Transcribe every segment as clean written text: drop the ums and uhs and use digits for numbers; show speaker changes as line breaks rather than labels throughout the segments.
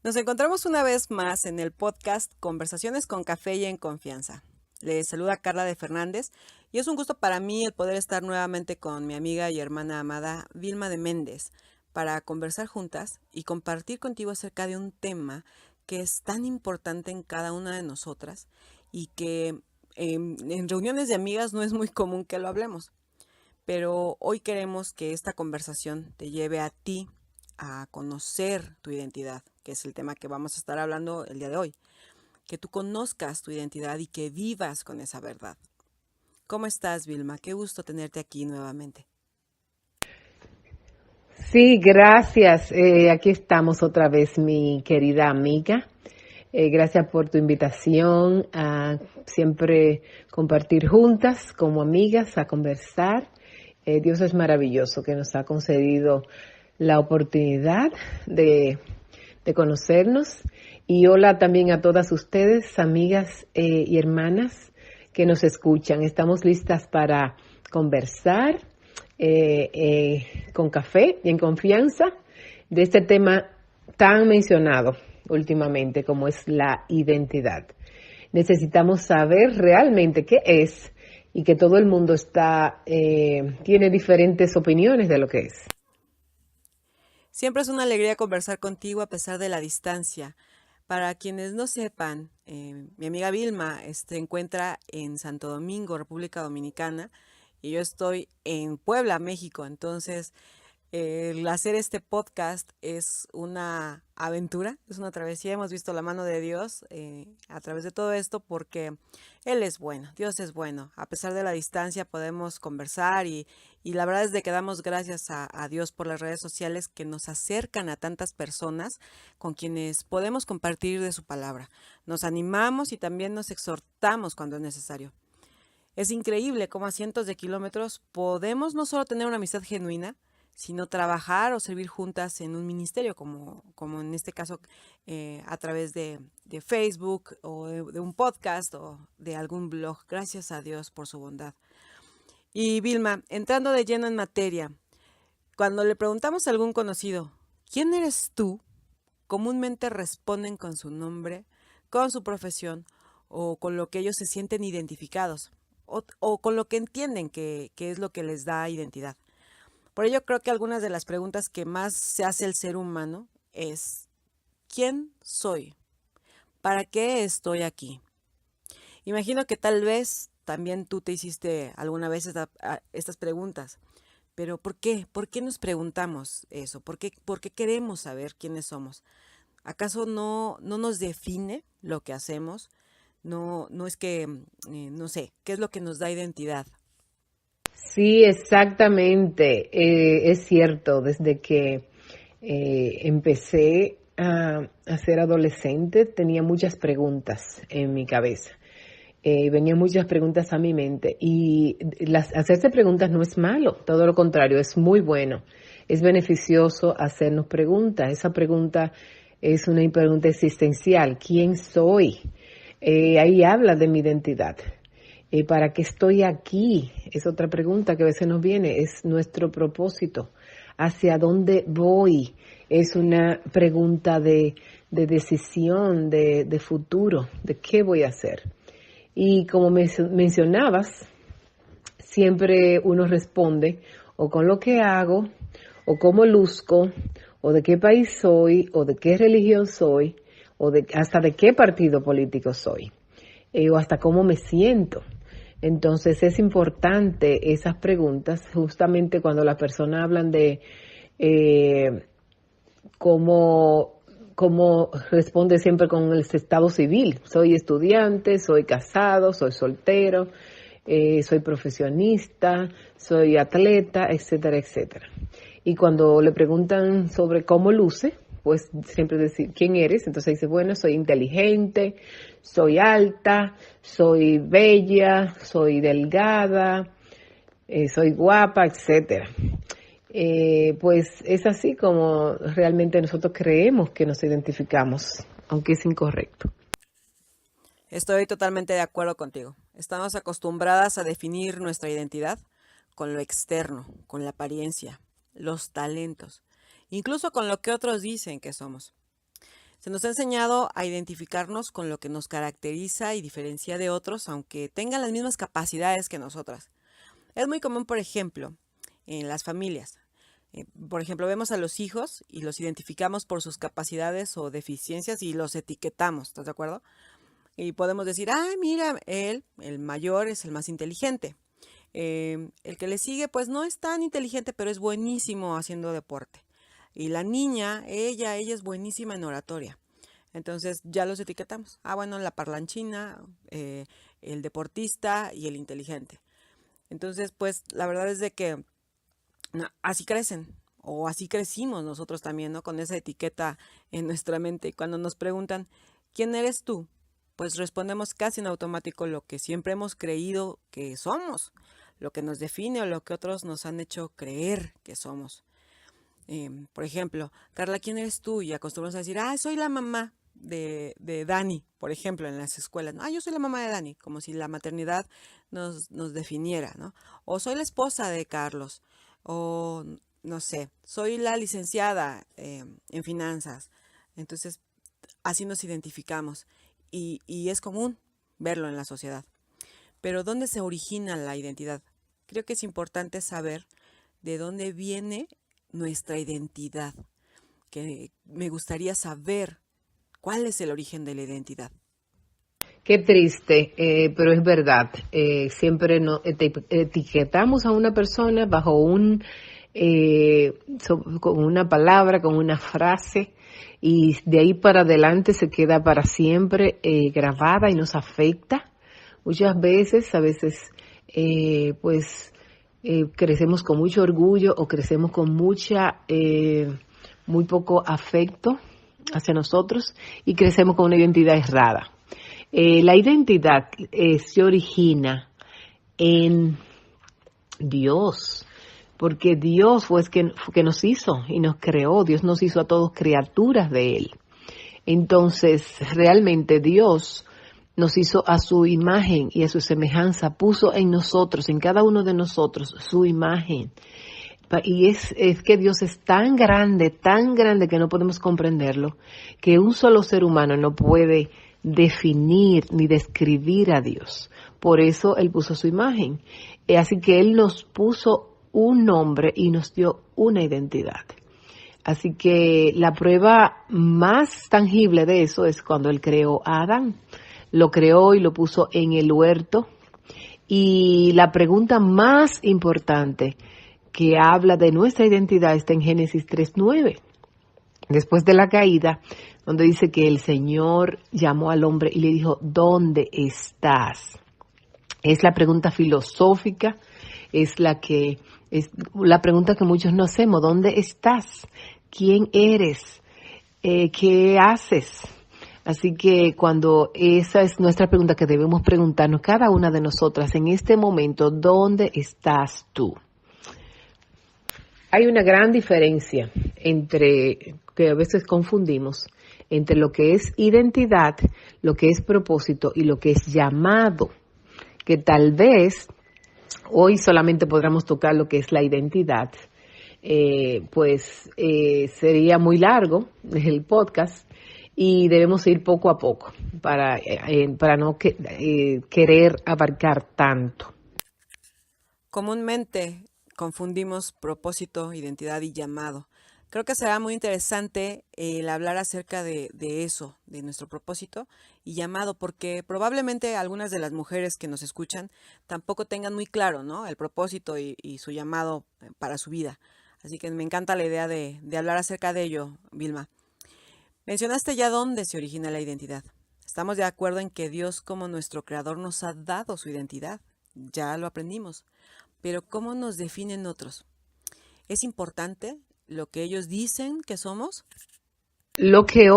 Nos encontramos una vez más en el podcast Conversaciones con Café y en Confianza. Les saluda Carla de Fernández y es un gusto para mí el poder estar nuevamente con mi amiga y hermana amada Vilma de Méndez para conversar juntas y compartir contigo acerca de un tema que es tan importante en cada una de nosotras y que en reuniones de amigas no es muy común que lo hablemos. Pero hoy queremos que esta conversación te lleve a ti a conocer tu identidad, que es el tema que vamos a estar hablando el día de hoy. Que tú conozcas tu identidad y que vivas con esa verdad. ¿Cómo estás, Vilma? Qué gusto tenerte aquí nuevamente.
Sí, gracias. Aquí estamos otra vez, mi querida amiga. Gracias por tu invitación a siempre compartir juntas como amigas, a conversar. Dios es maravilloso que nos ha concedido la oportunidad de conocernos. Y hola también a todas ustedes, amigas y hermanas que nos escuchan. Estamos listas para conversar con café y en confianza de este tema tan mencionado últimamente como es la identidad. Necesitamos saber realmente qué es y que todo el mundo tiene diferentes opiniones de lo que es.
Siempre es una alegría conversar contigo a pesar de la distancia. Para quienes no sepan, mi amiga Vilma se encuentra en Santo Domingo, República Dominicana, y yo estoy en Puebla, México. Entonces, el hacer este podcast es una aventura, es una travesía. Hemos visto la mano de Dios a través de todo esto porque Él es bueno, Dios es bueno. A pesar de la distancia podemos conversar y la verdad es de que damos gracias a Dios por las redes sociales que nos acercan a tantas personas con quienes podemos compartir de su palabra. Nos animamos y también nos exhortamos cuando es necesario. Es increíble cómo a cientos de kilómetros podemos no solo tener una amistad genuina, sino trabajar o servir juntas en un ministerio, como en este caso a través de Facebook o de un podcast o de algún blog. Gracias a Dios por su bondad. Y Vilma, entrando de lleno en materia, cuando le preguntamos a algún conocido, ¿quién eres tú? Comúnmente responden con su nombre, con su profesión o con lo que ellos se sienten identificados o con lo que entienden que es lo que les da identidad. Por ello creo que algunas de las preguntas que más se hace el ser humano es ¿quién soy? ¿Para qué estoy aquí? Imagino que tal vez también tú te hiciste alguna vez estas preguntas, pero ¿por qué? ¿Por qué nos preguntamos eso? ¿Por qué queremos saber quiénes somos? ¿Acaso no nos define lo que hacemos? No es que, no sé, ¿qué es lo que nos da identidad?
Sí, exactamente. Es cierto, desde que empecé a ser adolescente tenía muchas preguntas en mi cabeza. Venían muchas preguntas a mi mente y hacerse preguntas no es malo, todo lo contrario, es muy bueno. Es beneficioso hacernos preguntas. Esa pregunta es una pregunta existencial. ¿Quién soy? Ahí habla de mi identidad. ¿Para qué estoy aquí? Es otra pregunta que a veces nos viene. Es nuestro propósito. ¿Hacia dónde voy? Es una pregunta de decisión, de futuro, de qué voy a hacer. Y como mencionabas, siempre uno responde o con lo que hago, o cómo luzco, o de qué país soy, o de qué religión soy, o hasta de qué partido político soy, o hasta cómo me siento. Entonces es importante esas preguntas justamente cuando las personas hablan de eh, cómo responde siempre con el estado civil. Soy estudiante, soy casado, soy soltero, soy profesionista, soy atleta, etcétera, etcétera. Y cuando le preguntan sobre cómo luce, pues siempre decir quién eres, entonces dice, bueno, soy inteligente, soy alta, soy bella, soy delgada, soy guapa, etcétera. Pues es así como realmente nosotros creemos que nos identificamos, aunque es incorrecto.
Estoy totalmente de acuerdo contigo. Estamos acostumbradas a definir nuestra identidad con lo externo, con la apariencia, los talentos, incluso con lo que otros dicen que somos. Se nos ha enseñado a identificarnos con lo que nos caracteriza y diferencia de otros, aunque tengan las mismas capacidades que nosotras. Es muy común, por ejemplo, en las familias. Por ejemplo, vemos a los hijos y los identificamos por sus capacidades o deficiencias y los etiquetamos, ¿estás de acuerdo? Y podemos decir, ah, mira, él, el mayor, es el más inteligente. El que le sigue, pues no es tan inteligente, pero es buenísimo haciendo deporte. Y la niña, ella es buenísima en oratoria. Entonces ya los etiquetamos. Ah, bueno, la parlanchina, el deportista y el inteligente. Entonces, pues la verdad es de que no, así crecen o así crecimos nosotros también, ¿no? Con esa etiqueta en nuestra mente. Y cuando nos preguntan, ¿quién eres tú? Pues respondemos casi en automático lo que siempre hemos creído que somos, lo que nos define o lo que otros nos han hecho creer que somos. Por ejemplo, Carla, ¿quién eres tú? Y acostumbramos a decir, ah, soy la mamá de Dani, por ejemplo, en las escuelas. Ah, yo soy la mamá de Dani, como si la maternidad nos definiera, ¿no? O soy la esposa de Carlos, o no sé, soy la licenciada en finanzas. Entonces, así nos identificamos y es común verlo en la sociedad. Pero ¿dónde se origina la identidad? Creo que es importante saber de dónde viene nuestra identidad, que me gustaría saber cuál es el origen de la identidad.
Qué triste, pero es verdad. Siempre etiquetamos a una persona bajo con una palabra, con una frase, y de ahí para adelante se queda para siempre grabada y nos afecta. Muchas veces, crecemos con mucho orgullo o crecemos con muy poco afecto hacia nosotros y crecemos con una identidad errada. La identidad se origina en Dios, porque Dios fue que nos hizo y nos creó. Dios nos hizo a todos criaturas de Él. Entonces, realmente Dios nos hizo a su imagen y a su semejanza, puso en nosotros, en cada uno de nosotros, su imagen. Y es que Dios es tan grande que no podemos comprenderlo, que un solo ser humano no puede definir ni describir a Dios. Por eso Él puso su imagen. Así que Él nos puso un nombre y nos dio una identidad. Así que la prueba más tangible de eso es cuando Él creó a Adán. Lo creó y lo puso en el huerto. Y la pregunta más importante que habla de nuestra identidad está en Génesis 3:9. Después de la caída, donde dice que el Señor llamó al hombre y le dijo, ¿dónde estás? Es la pregunta filosófica, es la pregunta que muchos no hacemos. ¿Dónde estás? ¿Quién eres? ¿Qué haces? Así que cuando esa es nuestra pregunta que debemos preguntarnos cada una de nosotras en este momento, ¿dónde estás tú? Hay una gran diferencia que a veces confundimos, entre lo que es identidad, lo que es propósito y lo que es llamado, que tal vez hoy solamente podamos tocar lo que es la identidad, sería muy largo el podcast y debemos ir poco a poco para no querer abarcar tanto.
Comúnmente confundimos propósito, identidad y llamado. Creo que será muy interesante el hablar acerca de eso, de nuestro propósito y llamado, porque probablemente algunas de las mujeres que nos escuchan tampoco tengan muy claro, ¿no?, el propósito y su llamado para su vida. Así que me encanta la idea de hablar acerca de ello, Vilma. Mencionaste ya dónde se origina la identidad. Estamos de acuerdo en que Dios, como nuestro creador, nos ha dado su identidad. Ya lo aprendimos. Pero ¿cómo nos definen otros? ¿Es importante lo que ellos dicen que somos?
Lo que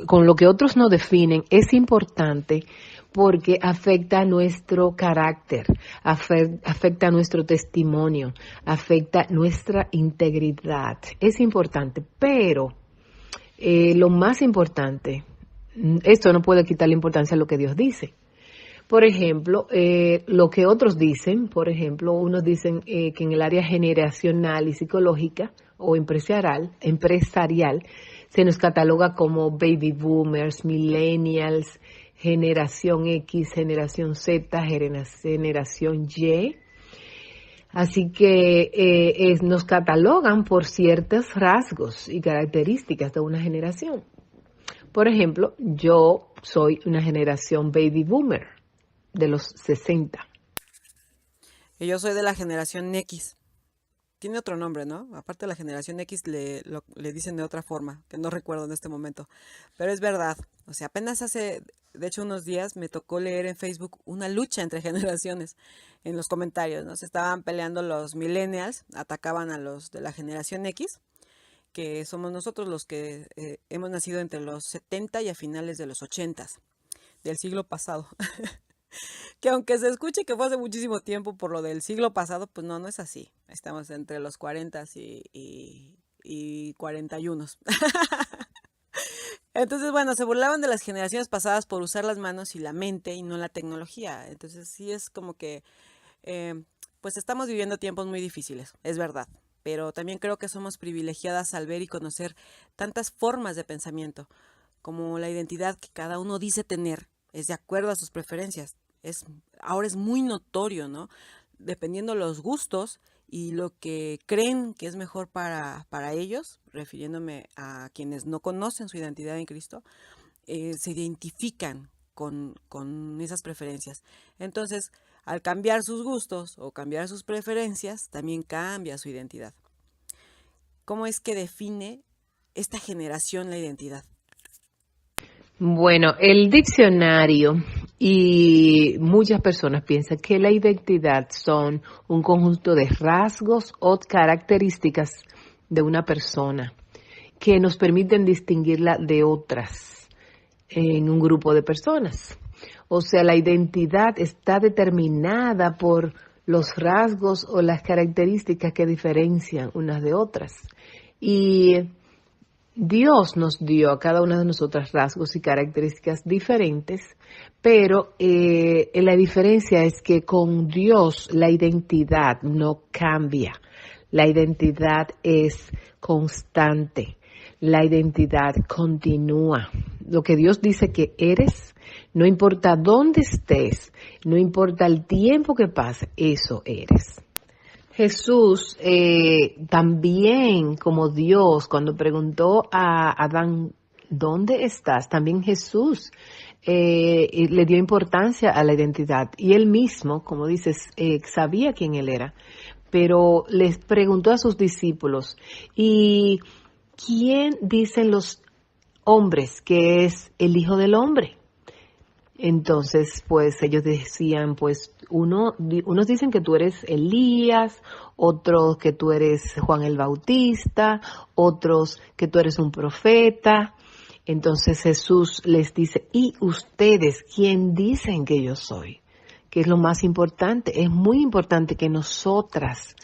con lo que otros nos definen es importante porque afecta nuestro carácter, afecta nuestro testimonio, afecta nuestra integridad. Es importante, pero lo más importante, esto no puede quitar la importancia a lo que Dios dice. Por ejemplo, lo que otros dicen, unos dicen que en el área generacional y psicológica o empresarial Se nos cataloga como baby boomers, millennials, generación X, generación Z, generación Y. Así que nos catalogan por ciertos rasgos y características de una generación. Por ejemplo, yo soy una generación baby boomer de los 60.
Y yo soy de la generación X. Tiene otro nombre, ¿no? Aparte de la generación X le dicen de otra forma, que no recuerdo en este momento. Pero es verdad. O sea, apenas hace, de hecho, unos días me tocó leer en Facebook una lucha entre generaciones en los comentarios, ¿no? Se estaban peleando los millennials, atacaban a los de la generación X, que somos nosotros los que hemos nacido entre los 70 y a finales de los 80 del siglo pasado. Que aunque se escuche que fue hace muchísimo tiempo por lo del siglo pasado, pues no es así. Estamos entre los 40 y 41. Entonces, bueno, se burlaban de las generaciones pasadas por usar las manos y la mente y no la tecnología. Entonces sí es como que, pues estamos viviendo tiempos muy difíciles, es verdad. Pero también creo que somos privilegiadas al ver y conocer tantas formas de pensamiento, como la identidad que cada uno dice tener, es de acuerdo a sus preferencias. Ahora es muy notorio, ¿no? Dependiendo los gustos y lo que creen que es mejor para ellos, refiriéndome a quienes no conocen su identidad en Cristo, se identifican con esas preferencias. Entonces, al cambiar sus gustos o cambiar sus preferencias, también cambia su identidad. ¿Cómo es que define esta generación la identidad?
Bueno, el diccionario y muchas personas piensan que la identidad son un conjunto de rasgos o características de una persona que nos permiten distinguirla de otras en un grupo de personas. O sea, la identidad está determinada por los rasgos o las características que diferencian unas de otras. Y Dios nos dio a cada una de nosotras rasgos y características diferentes, pero la diferencia es que con Dios la identidad no cambia, la identidad es constante, la identidad continúa. Lo que Dios dice que eres, no importa dónde estés, no importa el tiempo que pase, eso eres. Jesús también, como Dios, cuando preguntó a Adán, ¿dónde estás? También Jesús le dio importancia a la identidad. Y él mismo, como dices, sabía quién él era, pero les preguntó a sus discípulos, ¿y quién dicen los hombres que es el Hijo del Hombre? Entonces, pues ellos decían, pues unos dicen que tú eres Elías, otros que tú eres Juan el Bautista, otros que tú eres un profeta. Entonces Jesús les dice, ¿y ustedes quién dicen que yo soy? Que es lo más importante. Es muy importante que nosotras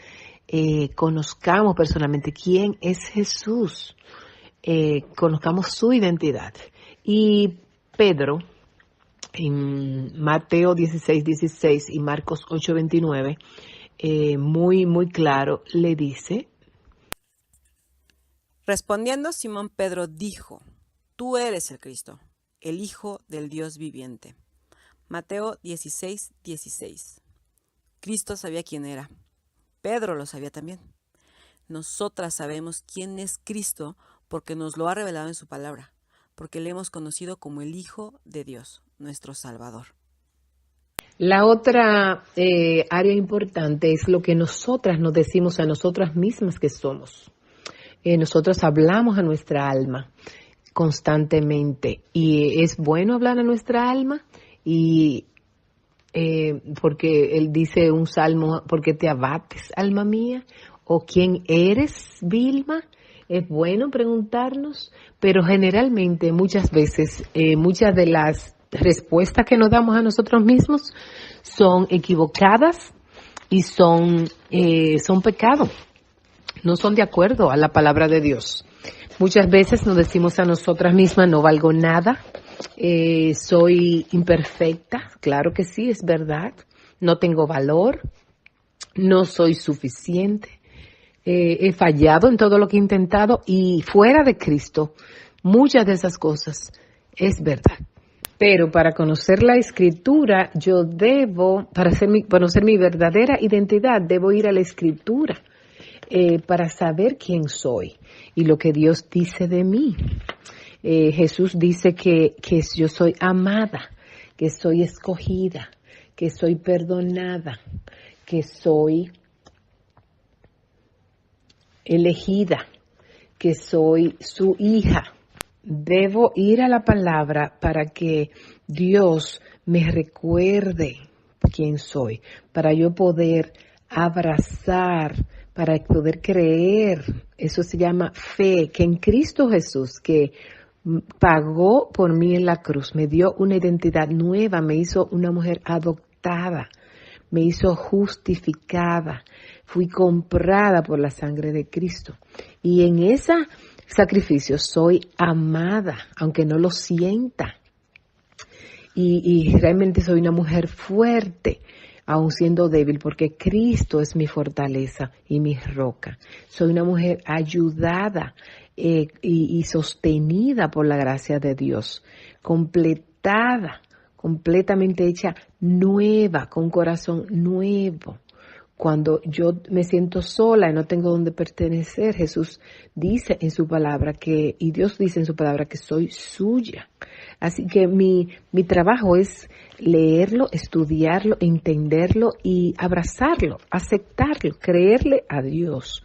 conozcamos personalmente quién es Jesús, conozcamos su identidad. Y Pedro, en Mateo 16:16 y Marcos 8:29, muy claro, le dice:
Respondiendo, Simón Pedro dijo, tú eres el Cristo, el Hijo del Dios viviente. Mateo 16:16. Cristo sabía quién era. Pedro lo sabía también. Nosotras sabemos quién es Cristo porque nos lo ha revelado en su palabra, porque le hemos conocido como el Hijo de Dios, nuestro Salvador.
La otra área importante es lo que nosotras nos decimos a nosotras mismas que somos. Nosotros hablamos a nuestra alma constantemente y es bueno hablar a nuestra alma y porque él dice un salmo, ¿por qué te abates, alma mía? ¿O quién eres, Vilma? Es bueno preguntarnos, pero generalmente muchas veces, muchas de las respuestas que nos damos a nosotros mismos son equivocadas y son pecado, no son de acuerdo a la palabra de Dios. Muchas veces nos decimos a nosotras mismas, no valgo nada, soy imperfecta, claro que sí, es verdad, no tengo valor, no soy suficiente, he fallado en todo lo que he intentado y fuera de Cristo, muchas de esas cosas es verdad. Pero para conocer la Escritura, yo debo, conocer mi verdadera identidad, debo ir a la Escritura para saber quién soy y lo que Dios dice de mí. Jesús dice que yo soy amada, que soy escogida, que soy perdonada, que soy elegida, que soy su hija. Debo ir a la palabra para que Dios me recuerde quién soy, para yo poder abrazar, para poder creer. Eso se llama fe, que en Cristo Jesús, que pagó por mí en la cruz, me dio una identidad nueva, me hizo una mujer adoptada, me hizo justificada, fui comprada por la sangre de Cristo. Y en ese sacrificio soy amada, aunque no lo sienta. Y realmente soy una mujer fuerte, aun siendo débil, porque Cristo es mi fortaleza y mi roca. Soy una mujer ayudada y sostenida por la gracia de Dios, completada, completamente hecha nueva, con un corazón nuevo. Cuando yo me siento sola y no tengo dónde pertenecer, Jesús dice en su palabra y Dios dice en su palabra que soy suya. Así que mi trabajo es leerlo, estudiarlo, entenderlo y abrazarlo, aceptarlo, creerle a Dios.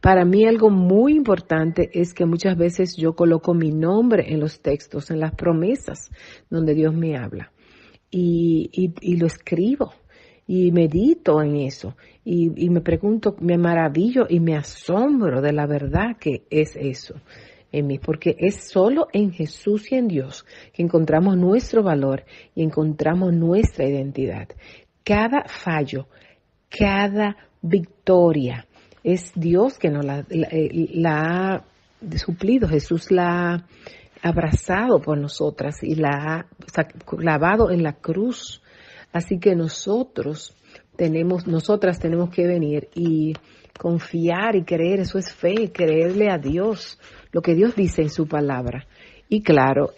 Para mí algo muy importante es que muchas veces yo coloco mi nombre en los textos, en las promesas donde Dios me habla y lo escribo. Y medito en eso y me pregunto, me maravillo y me asombro de la verdad que es eso en mí, porque es solo en Jesús y en Dios que encontramos nuestro valor y encontramos nuestra identidad. Cada fallo, cada victoria es Dios que nos la ha suplido, Jesús la ha abrazado por nosotras y la ha clavado en la cruz. Así que nosotras tenemos que venir y confiar y creer, eso es fe, creerle a Dios, lo que Dios dice en su palabra. Y claro,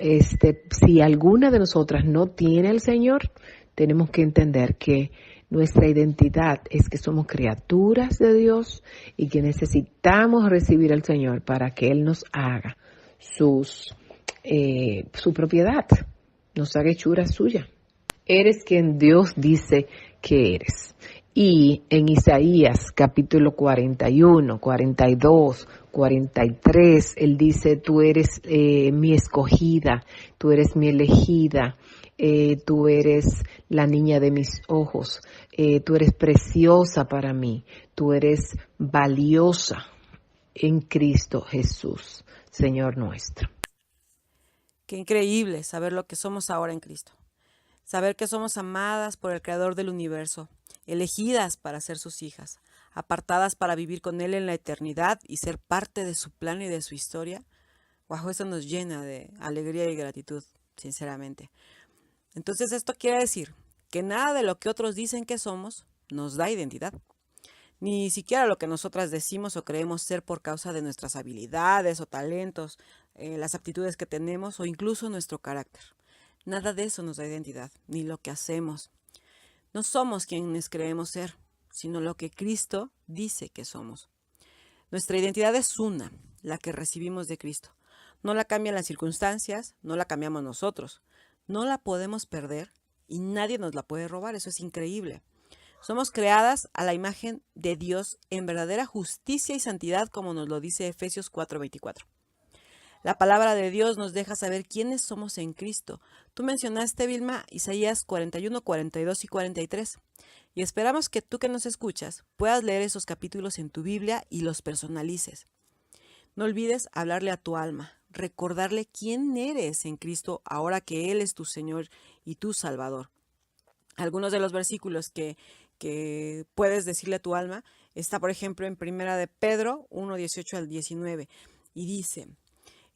si alguna de nosotras no tiene al Señor, tenemos que entender que nuestra identidad es que somos criaturas de Dios y que necesitamos recibir al Señor para que Él nos haga su propiedad, nos haga hechura suya. Eres quien Dios dice que eres. Y en Isaías capítulo 41, 42, 43, Él dice, tú eres mi escogida, tú eres mi elegida, tú eres la niña de mis ojos, tú eres preciosa para mí, tú eres valiosa en Cristo Jesús, Señor nuestro.
Qué increíble saber lo que somos ahora en Cristo. Saber que somos amadas por el Creador del universo, elegidas para ser sus hijas, apartadas para vivir con Él en la eternidad y ser parte de su plan y de su historia. Wow, eso nos llena de alegría y gratitud, sinceramente. Entonces esto quiere decir que nada de lo que otros dicen que somos nos da identidad. Ni siquiera lo que nosotras decimos o creemos ser por causa de nuestras habilidades o talentos, las aptitudes que tenemos o incluso nuestro carácter. Nada de eso nos da identidad, ni lo que hacemos. No somos quienes creemos ser, sino lo que Cristo dice que somos. Nuestra identidad es una, la que recibimos de Cristo. No la cambian las circunstancias, no la cambiamos nosotros. No la podemos perder y nadie nos la puede robar, eso es increíble. Somos creadas a la imagen de Dios en verdadera justicia y santidad, como nos lo dice Efesios 4:24. La palabra de Dios nos deja saber quiénes somos en Cristo. Tú mencionaste, Vilma, Isaías 41, 42 y 43. Y esperamos que tú que nos escuchas puedas leer esos capítulos en tu Biblia y los personalices. No olvides hablarle a tu alma, recordarle quién eres en Cristo ahora que Él es tu Señor y tu Salvador. Algunos de los versículos que puedes decirle a tu alma está, por ejemplo, en Primera de Pedro 1, 18 al 19. Y dice: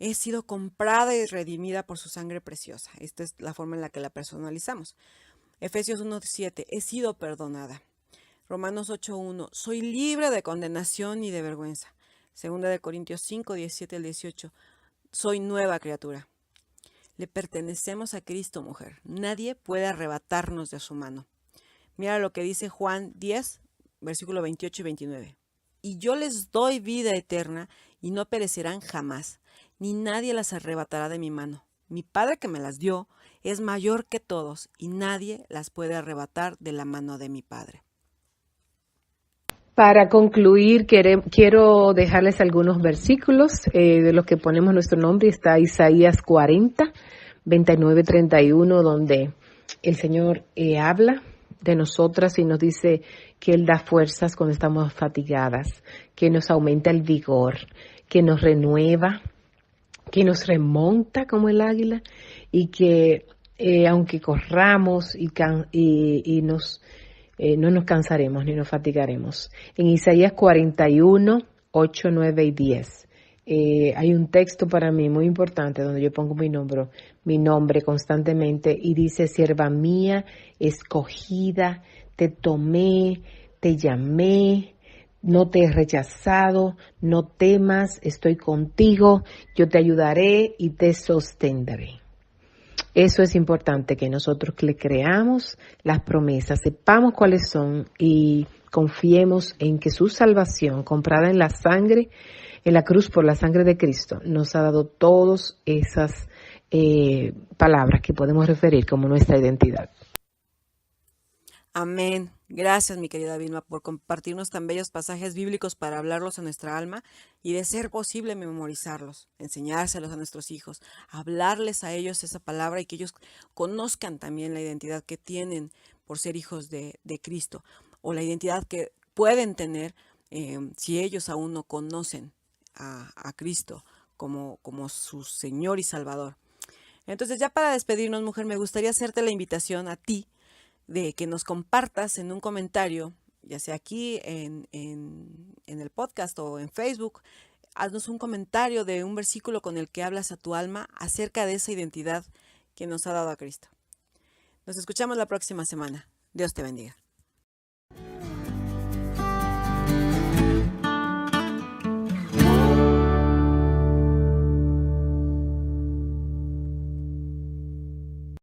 he sido comprada y redimida por su sangre preciosa. Esta es la forma en la que la personalizamos. Efesios 1:7, he sido perdonada. Romanos 8:1, soy libre de condenación y de vergüenza. Segunda de Corintios 5:17 al 18, soy nueva criatura. Le pertenecemos a Cristo, mujer. Nadie puede arrebatarnos de su mano. Mira lo que dice Juan 10, versículo 28 y 29. Y yo les doy vida eterna y no perecerán jamás, ni nadie las arrebatará de mi mano. Mi Padre que me las dio es mayor que todos y nadie las puede arrebatar de la mano de mi Padre.
Para concluir, quiero dejarles algunos versículos de los que ponemos nuestro nombre. Está Isaías 40, 29, 31, donde el Señor habla de nosotras y nos dice que Él da fuerzas cuando estamos fatigadas, que nos aumenta el vigor, que nos renueva, que nos remonta como el águila y que aunque corramos no nos cansaremos ni nos fatigaremos. En Isaías 41, 8, 9 y 10 hay un texto para mí muy importante donde yo pongo mi nombre constantemente y dice: sierva mía, escogida, te tomé, te llamé, no te he rechazado, no temas, estoy contigo, yo te ayudaré y te sostendré. Eso es importante, que nosotros le creamos las promesas, sepamos cuáles son y confiemos en que su salvación, comprada en la sangre, en la cruz por la sangre de Cristo, nos ha dado todas esas palabras que podemos referir como nuestra identidad.
Amén. Gracias, mi querida Vilma, por compartirnos tan bellos pasajes bíblicos para hablarlos a nuestra alma y, de ser posible, memorizarlos, enseñárselos a nuestros hijos, hablarles a ellos esa palabra y que ellos conozcan también la identidad que tienen por ser hijos de Cristo, o la identidad que pueden tener si ellos aún no conocen a Cristo como su Señor y Salvador. Entonces, ya para despedirnos, mujer, me gustaría hacerte la invitación a ti de que nos compartas en un comentario, ya sea aquí en el podcast o en Facebook. Haznos un comentario de un versículo con el que hablas a tu alma acerca de esa identidad que nos ha dado a Cristo. Nos escuchamos la próxima semana. Dios te bendiga.